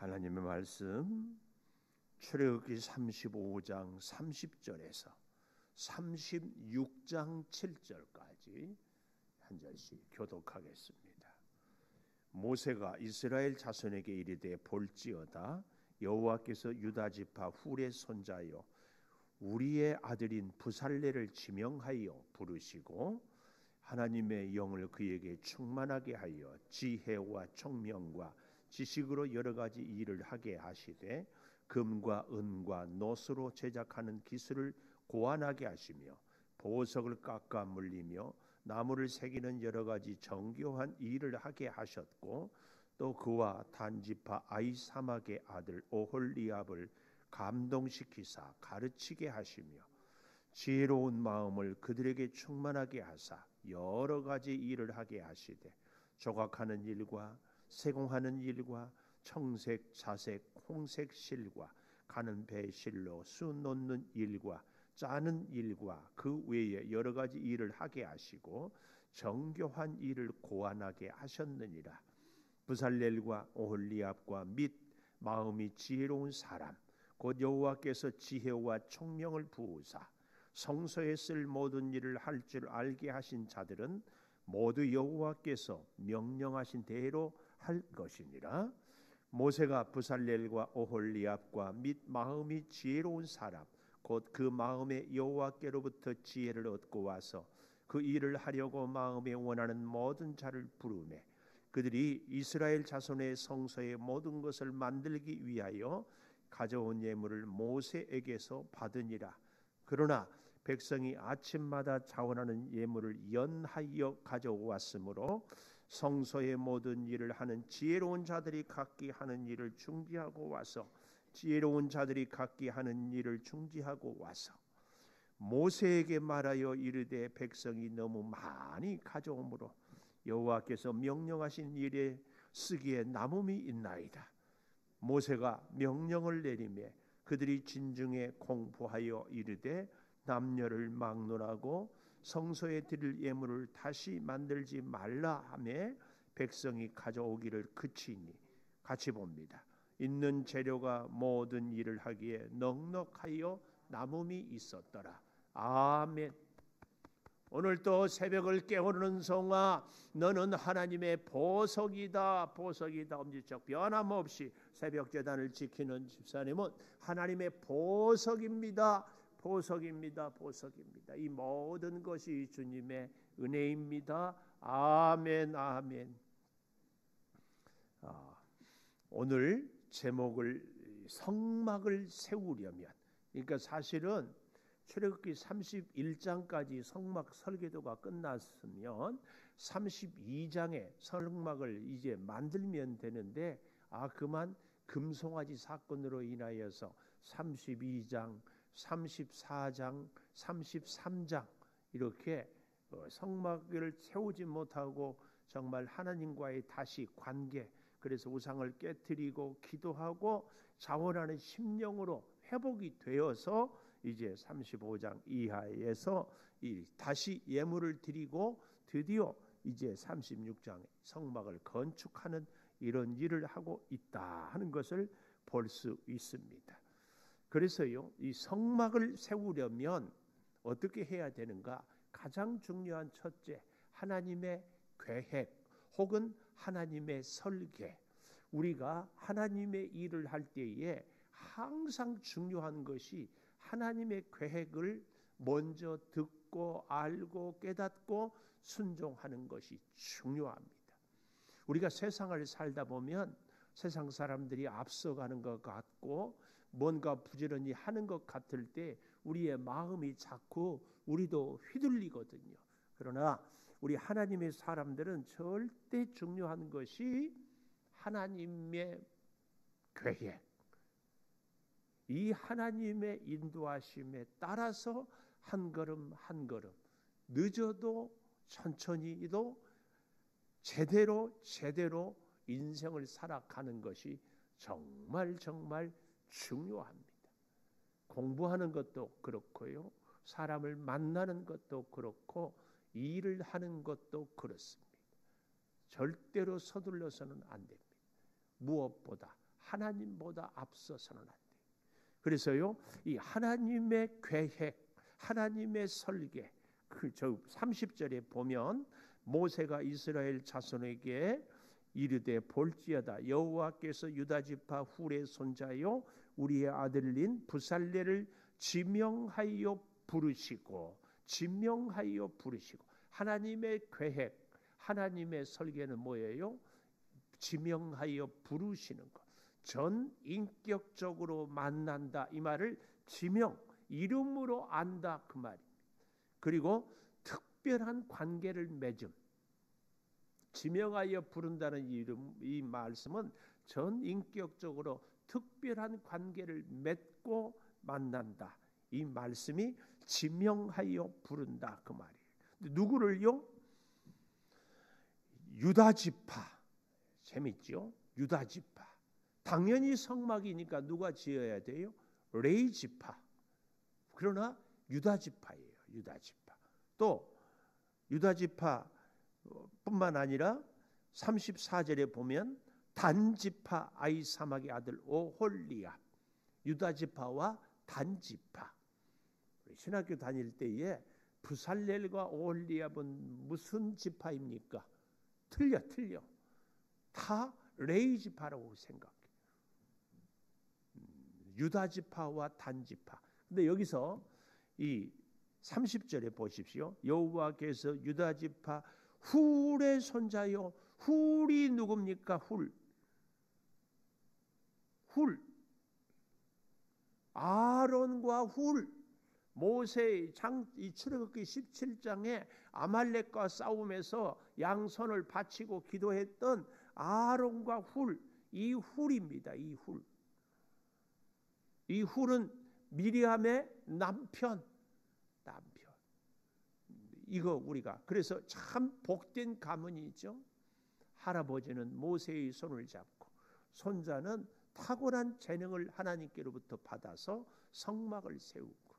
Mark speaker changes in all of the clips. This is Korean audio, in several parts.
Speaker 1: 하나님의 말씀 출애굽기 35장 30절에서 36장 7절까지 한 절씩 교독하겠습니다. 모세가 이스라엘 자손에게 이르되 볼지어다 여호와께서 유다 지파 훌의 손자여 우리의 아들인 부살레를 지명하여 부르시고 하나님의 영을 그에게 충만하게 하여 지혜와 총명과 지식으로 여러 가지 일을 하게 하시되 금과 은과 노스로 제작하는 기술을 고안하게 하시며 보석을 깎아 물리며 나무를 새기는 여러 가지 정교한 일을 하게 하셨고 또 그와 단지파 아히사막의 아들 오홀리압을 감동시키사 가르치게 하시며 지혜로운 마음을 그들에게 충만하게 하사 여러 가지 일을 하게 하시되 조각하는 일과 세공하는 일과 청색, 자색, 홍색 실과 가는 배 실로 수 놓는 일과 짜는 일과 그 외에 여러 가지 일을 하게 하시고 정교한 일을 고안하게 하셨느니라. 부살렐과 오홀리압과 및 마음이 지혜로운 사람 곧 여호와께서 지혜와 총명을 부으사 성소에 쓸 모든 일을 할 줄 알게 하신 자들은 모두 여호와께서 명령하신 대로 할 것이니라. 모세가 부살렐과 오홀리압과 및 마음이 지혜로운 사람 곧 그 마음에 여호와께로부터 지혜를 얻고 와서 그 일을 하려고 마음에 원하는 모든 자를 부르매 그들이 이스라엘 자손의 성소의 모든 것을 만들기 위하여 가져온 예물을 모세에게서 받으니라. 그러나 백성이 아침마다 자원하는 예물을 연하여 가져왔으므로 성소의 모든 일을 하는 지혜로운 자들이 각기 하는 일을 중지하고 와서 지혜로운 자들이 각기 하는 일을 중지하고 와서 모세에게 말하여 이르되 백성이 너무 많이 가져오므로 여호와께서 명령하신 일에 쓰기에 남음이 있나이다. 모세가 명령을 내리매 그들이 진중에 공포하여 이르되 남녀를 막론하고 성소에 드릴 예물을 다시 만들지 말라 하매 백성이 가져오기를 그치니 같이 봅니다. 있는 재료가 모든 일을 하기에 넉넉하여 남음이 있었더라. 아멘. 오늘 또 새벽을 깨우는 성아 너는 하나님의 보석이다. 보석이다. 엄지척 변함없이 새벽 제단을 지키는 집사님은 하나님의 보석입니다. 보석입니다. 보석입니다. 이 모든 것이 주님의 은혜입니다. 아멘. 아멘. 오늘 제목을 성막을 세우려면 그러니까 사실은 출애굽기 31장까지 성막 설계도가 끝났으면 32장의 성막을 이제 만들면 되는데 그만 금송아지 사건으로 인하여서 32장, 34장, 33장 이렇게 성막을 세우지 못하고 정말 하나님과의 다시 관계 그래서 우상을 깨뜨리고 기도하고 자원하는 심령으로 회복이 되어서 이제 35장 이하에서 다시 예물을 드리고 드디어 이제 36장의 성막을 건축하는 이런 일을 하고 있다 하는 것을 볼 수 있습니다. 그래서요, 이 성막을 세우려면 어떻게 해야 되는가? 가장 중요한 첫째, 하나님의 계획 혹은 하나님의 설계. 우리가 하나님의 일을 할 때에 항상 중요한 것이 하나님의 계획을 먼저 듣고 알고 깨닫고 순종하는 것이 중요합니다. 우리가 세상을 살다 보면 세상 사람들이 앞서가는 것 같고 뭔가 부지런히 하는 것 같을 때 우리의 마음이 자꾸 우리도 휘둘리거든요. 그러나 우리 하나님의 사람들은 절대 중요한 것이 하나님의 계획, 이 하나님의 인도하심에 따라서 한 걸음 한 걸음 늦어도 천천히도 제대로 인생을 살아가는 것이 정말 중요합니다. 공부하는 것도 그렇고요. 사람을 만나는 것도 그렇고 일을 하는 것도 그렇습니다. 절대로 서둘러서는 안 됩니다. 무엇보다 하나님보다 앞서서는 안 돼. 그래서요, 이 하나님의 계획, 하나님의 설계, 저 30절에 보면 모세가 이스라엘 자손에게 이르되 볼지어다 여호와께서 유다 지파 훌의 손자요 우리의 아들인 부살레를 지명하여 부르시고 하나님의 계획, 하나님의 설계는 뭐예요? 지명하여 부르시는 것. 전인격적으로 만난다 이 말을 지명, 이름으로 안다 그 말입니다. 그리고 특별한 관계를 맺음. 지명하여 부른다는 이 말씀은 전인격적으로 특별한 관계를 맺고 만난다. 이 말씀이 지명하여 부른다 그 말이에요. 누구를요? 유다 지파. 재밌죠? 유다 지파. 당연히 성막이니까 누가 지어야 돼요? 레위 지파. 그러나 유다 지파예요. 유다 지파. 또 유다 지파 뿐만 아니라 34절에 보면 단 지파 아히사막의 아들 오홀리압. 유다 지파와 단 지파. 신학교 다닐 때에 부살렐과 오홀리압은 무슨 지파입니까? 틀려. 다 레위 지파라고 생각해. 유다 지파와 단 지파. 근데 여기서 이 30절에 보십시오. 여호와께서 유다 지파 훌의 손자요. 훌이 누굽니까? 훌. 아론과 훌. 모세의 이 출애굽기 17장에 아말렉과 싸움에서 양손을 바치고 기도했던 아론과 훌. 이 훌입니다. 이 훌. 이 훌은 미리암의 남편. 이거 우리가 그래서 참 복된 가문이죠. 할아버지는 모세의 손을 잡고 손자는 탁월한 재능을 하나님께로부터 받아서 성막을 세우고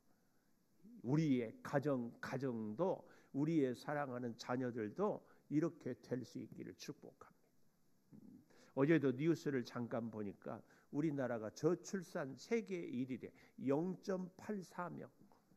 Speaker 1: 우리의 가정도 우리의 사랑하는 자녀들도 이렇게 될 수 있기를 축복합니다. 어제도 뉴스를 잠깐 보니까 우리나라가 저출산 세계 1위래. 0.84명.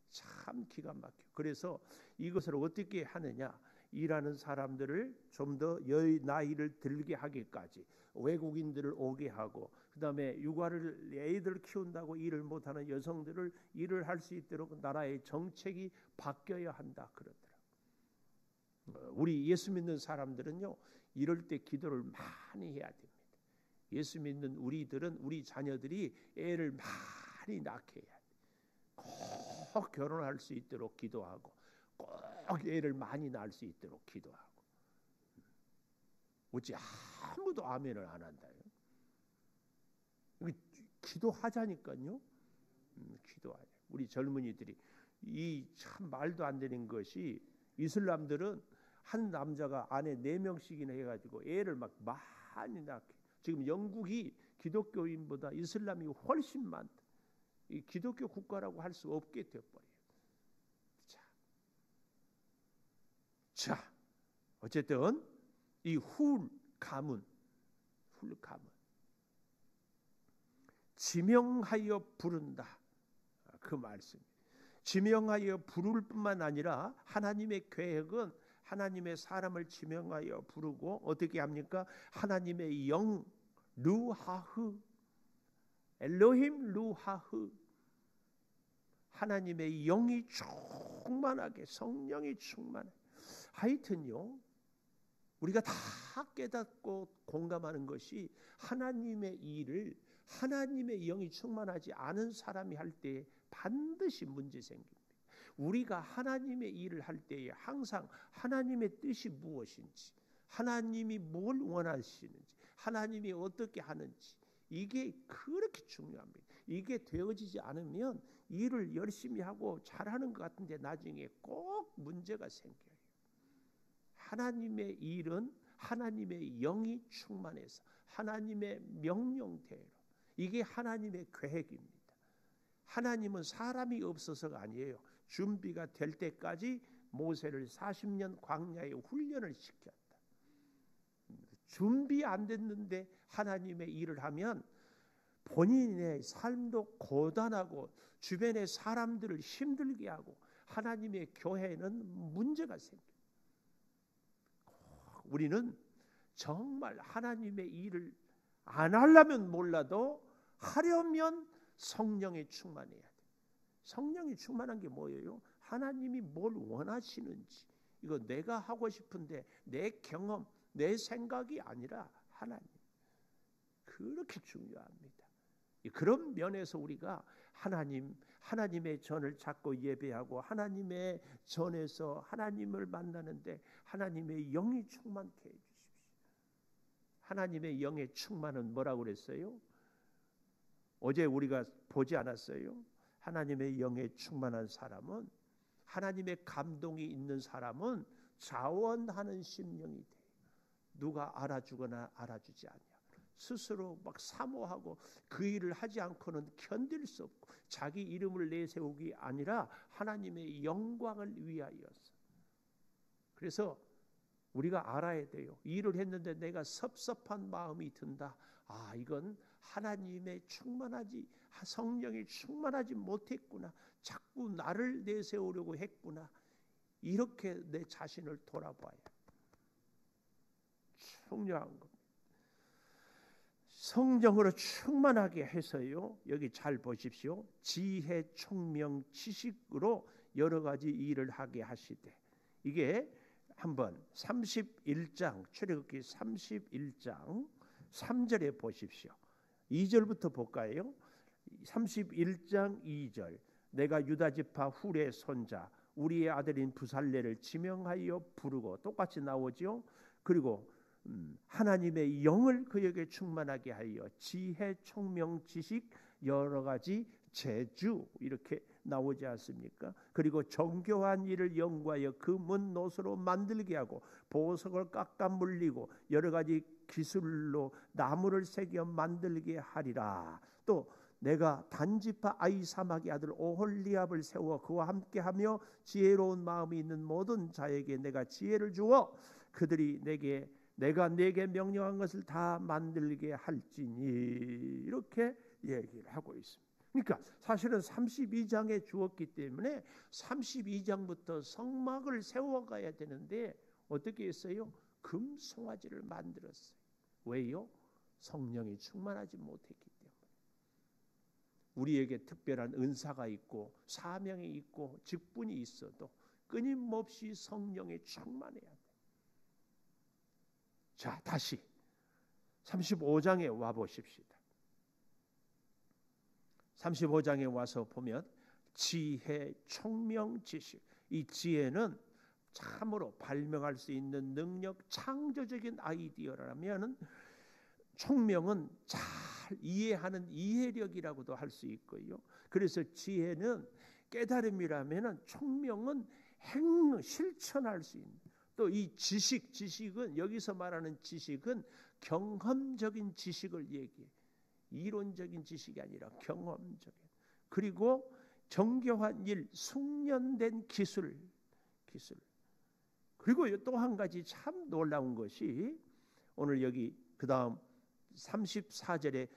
Speaker 1: 참 기가 막혀. 그래서 이것을 어떻게 하느냐? 일하는 사람들을 좀 더 나이를 들게 하기까지 외국인들을 오게 하고 그다음에 육아를 애들 키운다고 일을 못하는 여성들을 일을 할 수 있도록 나라의 정책이 바뀌어야 한다 그러더라고요. 우리 예수 믿는 사람들은요. 이럴 때 기도를 많이 해야 됩니다. 예수 믿는 우리 자녀들이 애를 많이 낳게 해야 돼. 꼭 결혼할 수 있도록 기도하고 꼭 애를 많이 낳을 수 있도록 기도하고. 어찌 아무도 아멘을 안 한다요? 기도하자니까요. 기도하자. 우리 젊은이들이 이 참 말도 안 되는 것이 이슬람들은 한 남자가 아내 4명씩이나 해가지고 애를 막 많이 낳게. 지금 영국이 기독교인보다 이슬람이 훨씬 많다. 이 기독교 국가라고 할 수 없게 되어버려요. 자, 어쨌든 이 훌 가문 지명하여 부른다 그 말씀. 지명하여 부를 뿐만 아니라 하나님의 계획은 하나님의 사람을 지명하여 부르고 어떻게 합니까? 하나님의 영 루하흐 엘로힘 루하흐 하나님의 영이 충만하게 성령이 충만해. 하여튼요 우리가 다 깨닫고 공감하는 것이 하나님의 일을 하나님의 영이 충만하지 않은 사람이 할 때 반드시 문제 생깁니다. 우리가 하나님의 일을 할 때에 항상 하나님의 뜻이 무엇인지 하나님이 뭘 원하시는지 하나님이 어떻게 하는지 이게 그렇게 중요합니다. 이게 되어지지 않으면 일을 열심히 하고 잘하는 것 같은데 나중에 꼭 문제가 생겨요. 하나님의 일은 하나님의 영이 충만해서 하나님의 명령대로 이게 하나님의 계획입니다. 하나님은 사람이 없어서가 아니에요. 준비가 될 때까지 모세를 40년 광야에 훈련을 시켰다. 준비 안 됐는데 하나님의 일을 하면 본인의 삶도 고단하고 주변의 사람들을 힘들게 하고 하나님의 교회는 문제가 생겨요. 우리는 정말 하나님의 일을 안 하려면 몰라도 하려면 성령에 충만해야 돼. 성령이 충만한 게 뭐예요? 하나님이 뭘 원하시는지, 이거 내가 하고 싶은데 내 경험, 내 생각이 아니라 하나님. 그렇게 중요합니다. 그런 면에서 우리가 하나님의 전을 찾고 예배하고 하나님의 전에서 하나님을 만나는데 하나님의 영이 충만케 해주십시오. 하나님의 영의 충만은 뭐라고 그랬어요? 어제 우리가 보지 않았어요? 하나님의 영에 충만한 사람은, 하나님의 감동이 있는 사람은 자원하는 심령이 돼요. 누가 알아주거나 알아주지 않냐. 스스로 막 사모하고 그 일을 하지 않고는 견딜 수 없고, 자기 이름을 내세우기 아니라 하나님의 영광을 위하여서. 그래서 우리가 알아야 돼요. 일을 했는데 내가 섭섭한 마음이 든다. 아, 이건 하나님의 성령이 충만하지 못했구나. 자꾸 나를 내세우려고 했구나. 이렇게 내 자신을 돌아봐야 중요한 겁니다. 성령으로 충만하게 해서요. 여기 잘 보십시오. 지혜, 총명, 지식으로 여러 가지 일을 하게 하시되, 이게 한번 31장 출애굽기 31장 3절에 보십시오. 2절부터 볼까요? 31장 2절. 내가 유다 지파 훌의 손자 우리의 아들인 부살레를 지명하여 부르고, 똑같이 나오죠. 그리고 하나님의 영을 그에게 충만하게 하여 지혜, 총명, 지식, 여러 가지 재주, 이렇게 나오지 않습니까? 그리고 정교한 일을 연구하여 금은 노소로 만들게 하고 보석을 깎아 물리고 여러 가지 기술로 나무를 새겨 만들게 하리라. 또 내가 단지파 아히사막의 아들 오홀리압을 세워 그와 함께하며 지혜로운 마음이 있는 모든 자에게 내가 지혜를 주어 그들이 내가 내게 명령한 것을 다 만들게 할지니, 이렇게 얘기를 하고 있습니다. 그러니까 사실은 32장에 주었기 때문에 32장부터 성막을 세워가야 되는데 어떻게 했어요? 금송아지를 만들었어요. 왜요? 성령이 충만하지 못했기 때문에. 우리에게 특별한 은사가 있고 사명이 있고 직분이 있어도 끊임없이 성령에 충만해야 돼. 자, 다시 35장에 와 보십시다. 35장에 와서 보면 지혜, 총명, 지식. 이 지혜는 참으로 발명할 수 있는 능력, 창조적인 아이디어라면, 총명은 잘 이해하는 이해력이라고도 할 수 있고요. 그래서 지혜는 깨달음이라면, 총명은 실천할 수 있는. 또 이 지식은, 여기서 말하는 지식은 경험적인 지식을 얘기해. 이론적인 지식이 아니라 경험적인. 그리고 정교한 일, 숙련된 기술. 그리고 또 한 가지 참 놀라운 것이, 오늘 여기 그 다음 34절에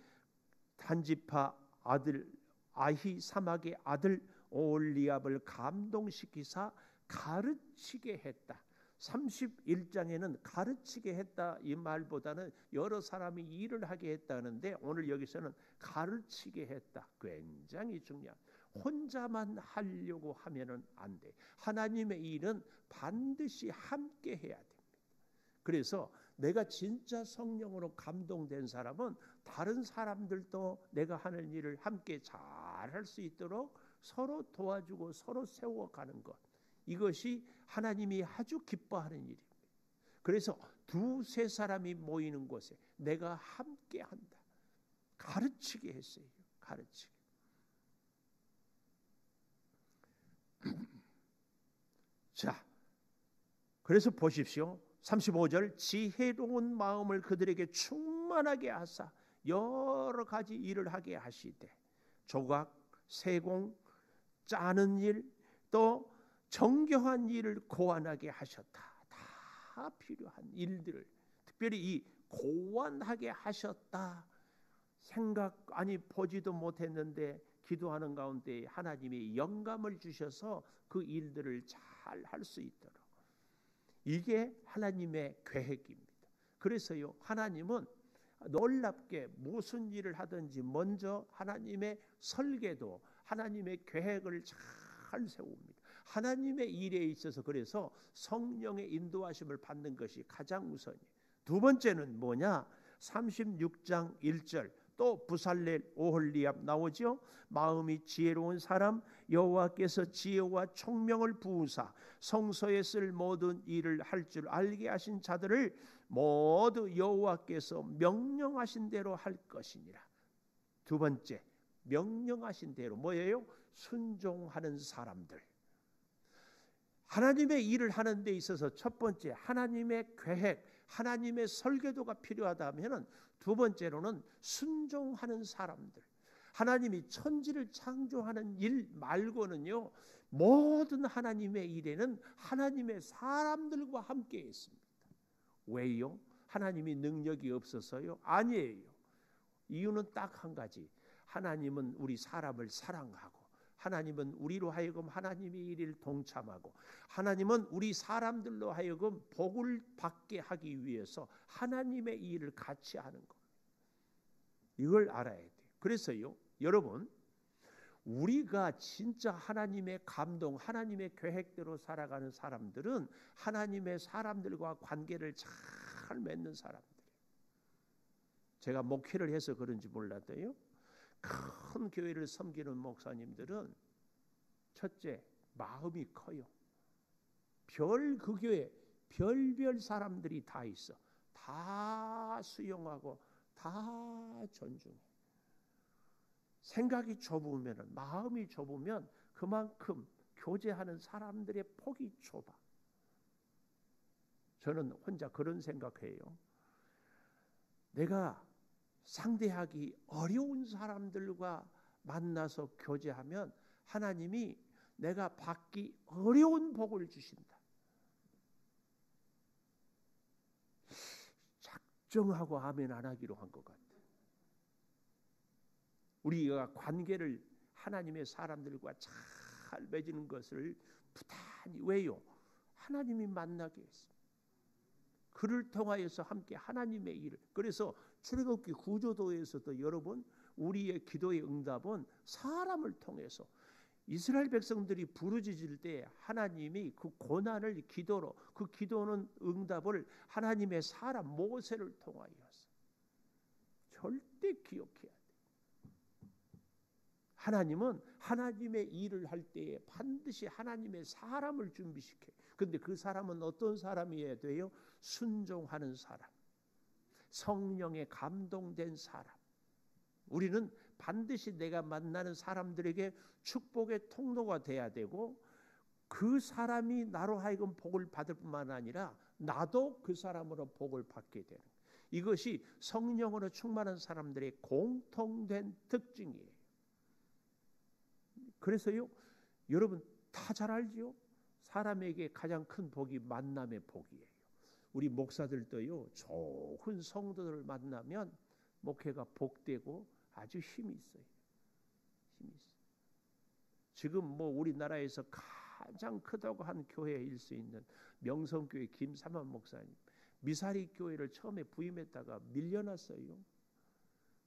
Speaker 1: 단지파 아들 아히사막의 아들 오홀리압을 감동시키사 가르치게 했다. 31장에는 가르치게 했다 이 말보다는 여러 사람이 일을 하게 했다는데, 오늘 여기서는 가르치게 했다. 굉장히 중요한. 혼자만 하려고 하면은 안 돼. 하나님의 일은 반드시 함께 해야 됩니다. 그래서 내가 진짜 성령으로 감동된 사람은 다른 사람들도 내가 하는 일을 함께 잘 할 수 있도록 서로 도와주고 서로 세워가는 것, 이것이 하나님이 아주 기뻐하는 일입니다. 그래서 두세 사람이 모이는 곳에 내가 함께 한다. 가르치게 했어요. 가르치게. 자, 그래서 보십시오. 35절, 지혜로운 마음을 그들에게 충만하게 하사 여러 가지 일을 하게 하시되, 조각, 세공, 짜는 일, 또 정교한 일을 고안하게 하셨다. 다 필요한 일들을 특별히 이 고안하게 하셨다. 아니 보지도 못했는데 기도하는 가운데 하나님이 영감을 주셔서 그 일들을 잘 할 수 있도록, 이게 하나님의 계획입니다. 그래서요, 하나님은 놀랍게 무슨 일을 하든지 먼저 하나님의 설계도, 하나님의 계획을 잘 세웁니다. 하나님의 일에 있어서 그래서 성령의 인도하심을 받는 것이 가장 우선이에요. 두 번째는 뭐냐? 36장 1절 또 부살렐 오홀리압 나오죠. 마음이 지혜로운 사람 여호와께서 지혜와 총명을 부으사 성소에 쓸 모든 일을 할 줄 알게 하신 자들을 모두 여호와께서 명령하신 대로 할 것이니라. 두 번째, 명령하신 대로 뭐예요? 순종하는 사람들. 하나님의 일을 하는 데 있어서 첫 번째 하나님의 계획, 하나님의 설계도가 필요하다면 두 번째로는 순종하는 사람들. 하나님이 천지를 창조하는 일 말고는요, 모든 하나님의 일에는 하나님의 사람들과 함께 있습니다. 왜요? 하나님이 능력이 없어서요? 아니에요. 이유는 딱 한 가지. 하나님은 우리 사람을 사랑하고, 하나님은 우리로 하여금 하나님의 일을 동참하고, 하나님은 우리 사람들로 하여금 복을 받게 하기 위해서 하나님의 일을 같이 하는 겁니다. 이걸 알아야 돼요. 그래서요, 여러분, 우리가 진짜 하나님의 감동, 하나님의 계획대로 살아가는 사람들은 하나님의 사람들과 관계를 잘 맺는 사람들이에요. 제가 목회를 해서 그런지 몰라도요, 큰 교회를 섬기는 목사님들은 첫째, 마음이 커요. 그 교회 별별 사람들이 다 있어. 다 수용하고 다 존중해. 생각이 좁으면, 마음이 좁으면 그만큼 교제하는 사람들의 폭이 좁아. 저는 혼자 그런 생각해요. 내가 상대하기 어려운 사람들과 만나서 교제하면 하나님이 내가 받기 어려운 복을 주신다. 작정하고 아멘 안 하기로 한 것 같아요. 우리가 관계를 하나님의 사람들과 잘 맺는 것을 부단히, 왜요? 하나님이 만나게 했습니다. 그를 통하여서 함께 하나님의 일을. 그래서 출애굽기 구조도에서도 여러분, 우리의 기도의 응답은 사람을 통해서, 이스라엘 백성들이 부르짖을 때 하나님이 그 고난을 기도로, 그 기도는 응답을 하나님의 사람 모세를 통하여서. 절대 기억해야 돼. 하나님은 하나님의 일을 할 때에 반드시 하나님의 사람을 준비시켜요. 그런데 그 사람은 어떤 사람이어야 돼요? 순종하는 사람, 성령에 감동된 사람. 우리는 반드시 내가 만나는 사람들에게 축복의 통로가 돼야 되고, 그 사람이 나로 하여금 복을 받을 뿐만 아니라 나도 그 사람으로 복을 받게 되는, 이것이 성령으로 충만한 사람들의 공통된 특징이에요. 그래서요, 여러분 다 잘 알지요? 사람에게 가장 큰 복이 만남의 복이에요. 우리 목사들도요, 좋은 성도들을 만나면 목회가 복되고 아주 힘이 있어요. 힘이 있어요. 지금 뭐 우리나라에서 가장 크다고 한 교회일 수 있는 명성교회 김삼환 목사님, 미사리 교회를 처음에 부임했다가 밀려났어요.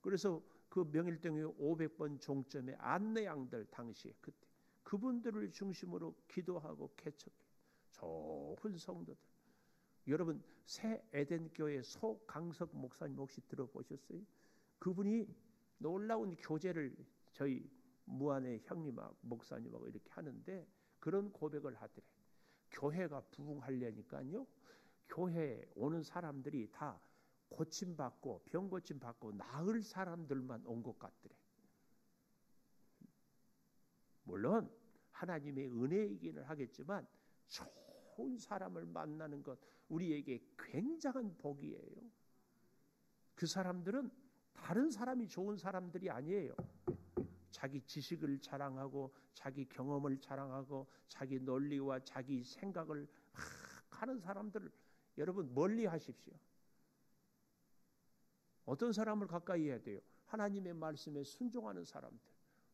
Speaker 1: 그래서 그 명일동에 500번 종점의 안내양들, 당시에 그때 그분들을 중심으로 기도하고 개척해 좋은 성도들. 여러분, 새 에덴 교회 소강석 목사님 혹시 들어보셨어요? 그분이 놀라운 교제를 저희 무안의 형님하고 목사님하고 이렇게 하는데 그런 고백을 하더래. 교회가 부흥하려니까요, 교회에 오는 사람들이 다 고침받고 병 고침받고 나을 사람들만 온 것 같더래. 물론 하나님의 은혜이기는 하겠지만 좋은 사람을 만나는 것 우리에게 굉장한 복이에요. 그 사람들은 다른 사람이 좋은 사람들이 아니에요. 자기 지식을 자랑하고 자기 경험을 자랑하고 자기 논리와 자기 생각을 막 하는 사람들을 여러분 멀리 하십시오. 어떤 사람을 가까이 해야 돼요? 하나님의 말씀에 순종하는 사람들,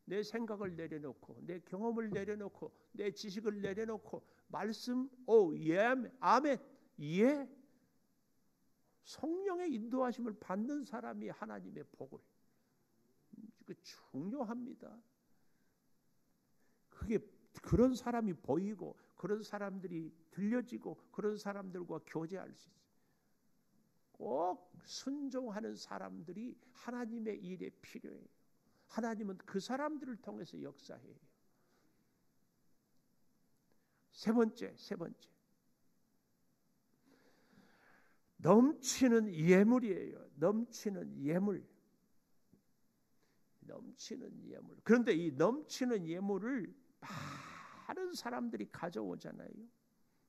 Speaker 1: 내 생각을 내려놓고 내 경험을 내려놓고 내 지식을 내려놓고 말씀 아멘 예 성령의 인도하심을 받는 사람이 하나님의 복을, 이거 중요합니다. 그게 그런 사람이 보이고 그런 사람들이 들려지고 그런 사람들과 교제할 수 있어요. 꼭 순종하는 사람들이 하나님의 일에 필요해요. 하나님은 그 사람들을 통해서 역사해요. 세 번째. 넘치는 예물이에요. 넘치는 예물. 그런데 이 넘치는 예물을 많은 사람들이 가져오잖아요.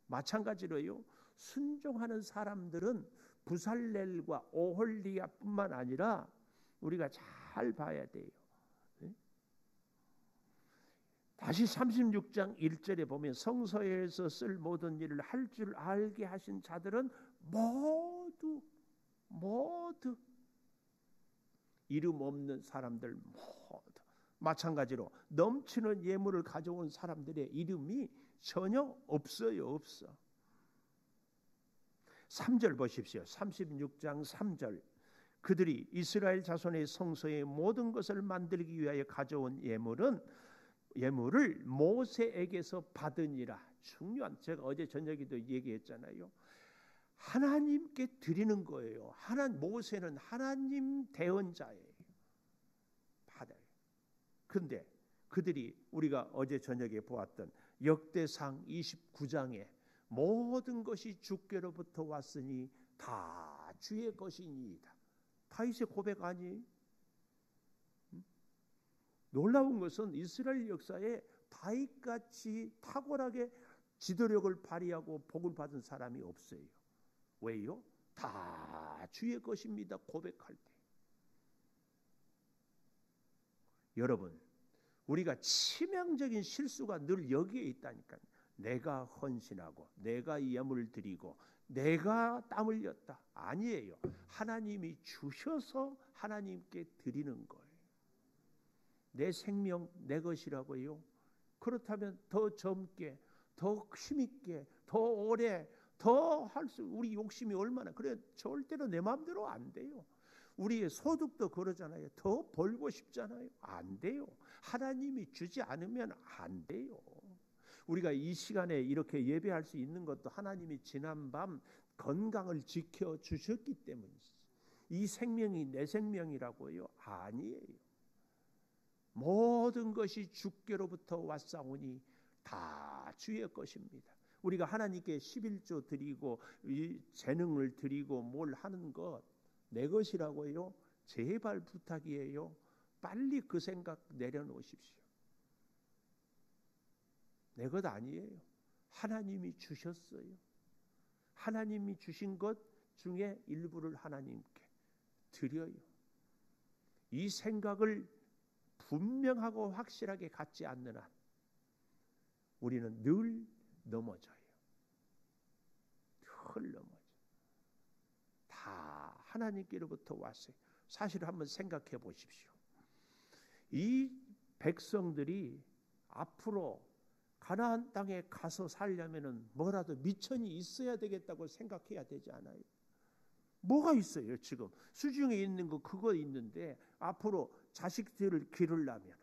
Speaker 1: 마찬가지로요. 순종하는 사람들은 부살렐과 오홀리아뿐만 아니라 우리가 잘 봐야 돼요. 다시 36장 1절에 보면 성소에서 쓸 모든 일을 할 줄 알게 하신 자들은 모두 이름 없는 사람들 모두 마찬가지로 넘치는 예물을 가져온 사람들의 이름이 전혀 없어요. 없어. 3절 보십시오. 36장 3절. 그들이 이스라엘 자손의 성소의 모든 것을 만들기 위하여 가져온 예물을 모세에게서 받으니라. 중요한, 제가 어제 저녁에도 얘기했잖아요. 하나님께 드리는 거예요. 모세는 하나님 대언자예요. 받아요. 그런데 그들이 우리가 어제 저녁에 보았던 역대상 29장에 모든 것이 주께로부터 왔으니 다 주의 것이니이다. 다윗의 고백 아니에요? 놀라운 것은 이스라엘 역사에 다윗같이 탁월하게 지도력을 발휘하고 복을 받은 사람이 없어요. 왜요? 다 주의 것입니다. 고백할 때. 여러분, 우리가 치명적인 실수가 늘 여기에 있다니까요. 내가 헌신하고 내가 예물을 드리고 내가 땀 흘렸다. 아니에요. 하나님이 주셔서 하나님께 드리는 거예요. 내 생명 내 것이라고요. 그렇다면 더 젊게, 더 힘있게, 더 오래, 더 할 수, 우리 욕심이 얼마나, 그래 절대로 내 마음대로 안 돼요. 우리의 소득도 그러잖아요. 더 벌고 싶잖아요. 안 돼요. 하나님이 주지 않으면 안 돼요. 우리가 이 시간에 이렇게 예배할 수 있는 것도 하나님이 지난밤 건강을 지켜 주셨기 때문이지. 이 생명이 내 생명이라고요? 아니에요. 모든 것이 주께로부터 왔사오니 다 주의 것입니다. 우리가 하나님께 11조 드리고 이 재능을 드리고 뭘 하는 것 내 것이라고요? 제발 부탁이에요. 빨리 그 생각 내려놓으십시오. 내 것 아니에요. 하나님이 주셨어요. 하나님이 주신 것 중에 일부를 하나님께 드려요. 이 생각을 분명하고 확실하게 갖지 않는 한 우리는 늘 넘어져요. 늘 넘어져. 다 하나님께로부터 왔어요. 사실 한번 생각해 보십시오. 이 백성들이 앞으로 가나안 땅에 가서 살려면은 뭐라도 미천이 있어야 되겠다고 생각해야 되지 않아요? 뭐가 있어요? 지금 수중에 있는 거 그거 있는데 앞으로 자식들을 기르려면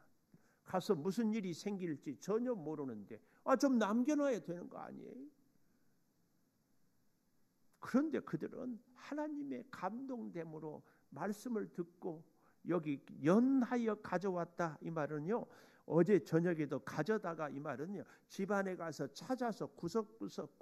Speaker 1: 가서 무슨 일이 생길지 전혀 모르는데 좀 남겨놔야 되는 거 아니에요? 그런데 그들은 하나님의 감동됨으로 말씀을 듣고 여기 연하여 가져왔다. 이 말은요, 어제 저녁에도 가져다가 이 말은요, 집안에 가서 찾아서 구석구석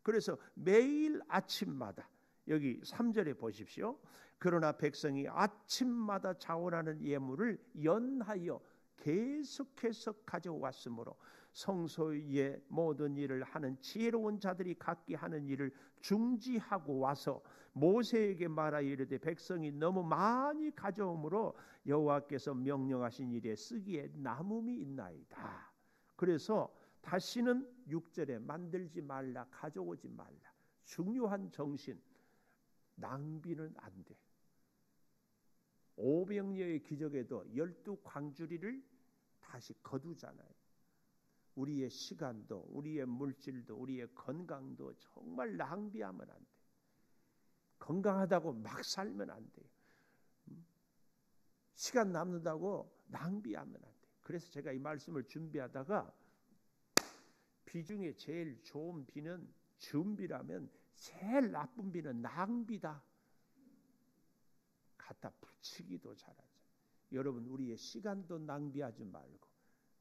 Speaker 1: 그래서 매일 아침마다 여기 3절에 보십시오. 그러나 백성이 아침마다 자원하는 예물을 연하여 계속해서 가져왔으므로 성소의 모든 일을 하는 지혜로운 자들이 각기 하는 일을 중지하고 와서 모세에게 말하여 이르되 백성이 너무 많이 가져오므로 여호와께서 명령하신 일에 쓰기에 남음이 있나이다. 그래서 다시는 6절에 만들지 말라, 가져오지 말라. 중요한 정신, 낭비는 안 돼. 오병이어의 기적에도 12광주리를 다시 거두잖아요. 우리의 시간도, 우리의 물질도, 우리의 건강도 정말 낭비하면 안 돼요. 건강하다고 막 살면 안 돼요. 시간 남는다고 낭비하면 안 돼요. 그래서 제가 이 말씀을 준비하다가 비 중에 제일 좋은 비는 준비라면 제일 나쁜 비는 낭비다. 갖다 붙이기도 잘하죠. 여러분, 우리의 시간도 낭비하지 말고,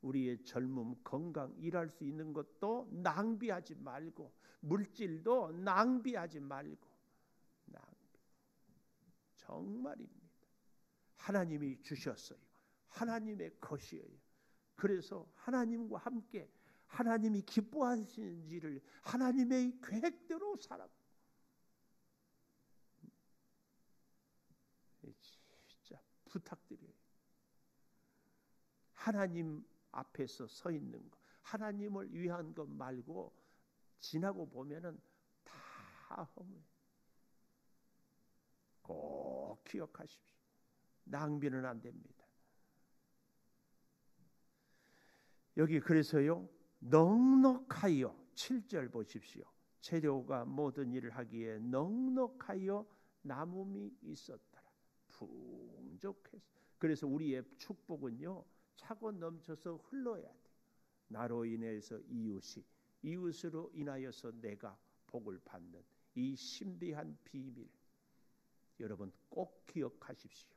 Speaker 1: 우리의 젊음, 건강, 일할 수 있는 것도 낭비하지 말고, 물질도 낭비하지 말고. 낭비. 정말입니다. 하나님이 주셨어요. 하나님의 것이에요. 그래서 하나님과 함께 하나님이 기뻐하시는지를 하나님의 계획대로 살아가고, 진짜 부탁드려요. 하나님 앞에서 서 있는 것, 하나님을 위한 것 말고 지나고 보면은 다 허무해요. 꼭 기억하십시오. 낭비는 안 됩니다. 여기 그래서요, 넉넉하여 7절 보십시오. 재료가 모든 일을 하기에 넉넉하여 남음이 있었더라. 풍족해서. 그래서 우리의 축복은요, 차고 넘쳐서 흘러야 돼. 나로 인해서 이웃으로 인하여서 내가 복을 받는 이 신비한 비밀, 여러분 꼭 기억하십시오.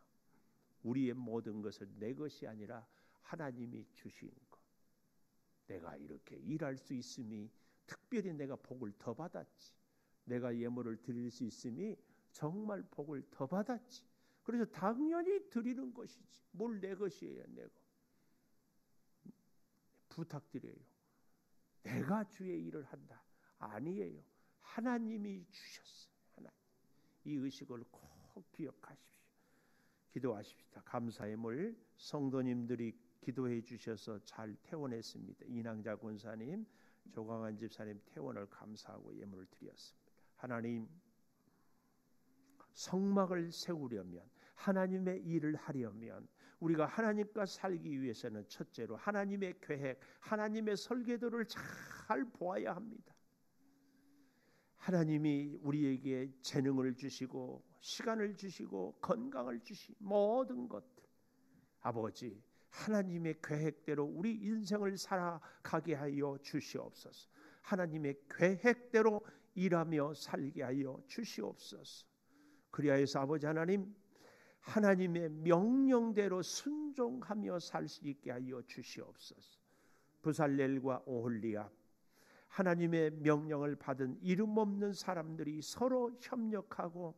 Speaker 1: 우리의 모든 것은 내 것이 아니라 하나님이 주신 것. 내가 이렇게 일할 수 있음이 특별히 내가 복을 더 받았지. 내가 예물을 드릴 수 있음이 정말 복을 더 받았지. 그래서 당연히 드리는 것이지. 뭘 내 것이에요, 내 것. 부탁드려요. 내가 주의 일을 한다. 아니에요. 하나님이 주셨어요. 하나님. 이 의식을 꼭 기억하십시오. 기도하십시다. 감사의 물 성도님들이 기도해 주셔서 잘 퇴원했습니다. 이낭자 권사님, 조강한 집사님 퇴원을 감사하고 예물을 드렸습니다. 하나님, 성막을 세우려면, 하나님의 일을 하려면 우리가 하나님과 살기 위해서는 첫째로 하나님의 계획, 하나님의 설계도를 잘 보아야 합니다. 하나님이 우리에게 재능을 주시고 시간을 주시고 건강을 주시 모든 것들, 아버지 하나님의 계획대로 우리 인생을 살아가게 하여 주시옵소서. 하나님의 계획대로 일하며 살게 하여 주시옵소서. 그리하여서 아버지 하나님, 하나님의 명령대로 순종하며 살 수 있게 하여 주시옵소서. 부살렐과 오홀리압, 하나님의 명령을 받은 이름 없는 사람들이 서로 협력하고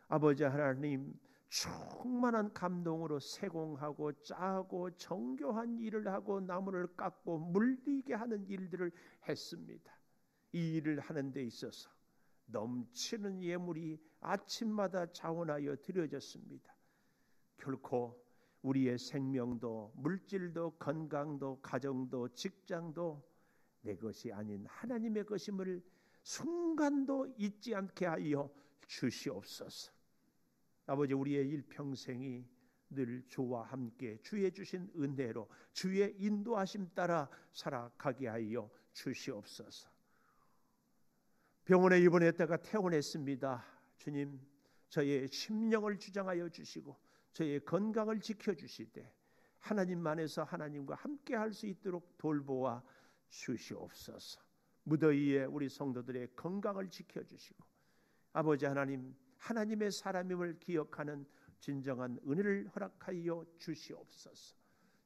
Speaker 1: 아버지 하나님 충만한 감동으로 세공하고 짜고 정교한 일을 하고 나무를 깎고 물리게 하는 일들을 했습니다. 이 일을 하는 데 있어서 넘치는 예물이 아침마다 자원하여 드려졌습니다. 결코 우리의 생명도 물질도 건강도 가정도 직장도 내 것이 아닌 하나님의 것임을 순간도 잊지 않게 하여 주시옵소서. 아버지, 우리의 일평생이 늘 주와 함께 주의 주신 은혜로 주의 인도하심 따라 살아가게 하여 주시옵소서. 병원에 입원했다가 퇴원했습니다. 주님, 저의 심령을 주장하여 주시고 저의 건강을 지켜주시되 하나님 안에서 하나님과 함께 할 수 있도록 돌보아 주시옵소서. 무더위에 우리 성도들의 건강을 지켜주시고 아버지 하나님, 하나님의 사람임을 기억하는 진정한 은혜를 허락하여 주시옵소서.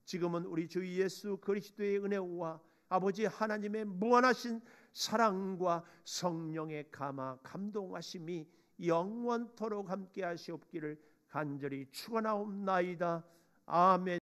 Speaker 1: 지금은 우리 주 예수 그리스도의 은혜와 아버지 하나님의 무한하신 사랑과 성령의 감화 감동하심이 영원토록 함께 하시옵기를 간절히 축원하옵나이다. 아멘.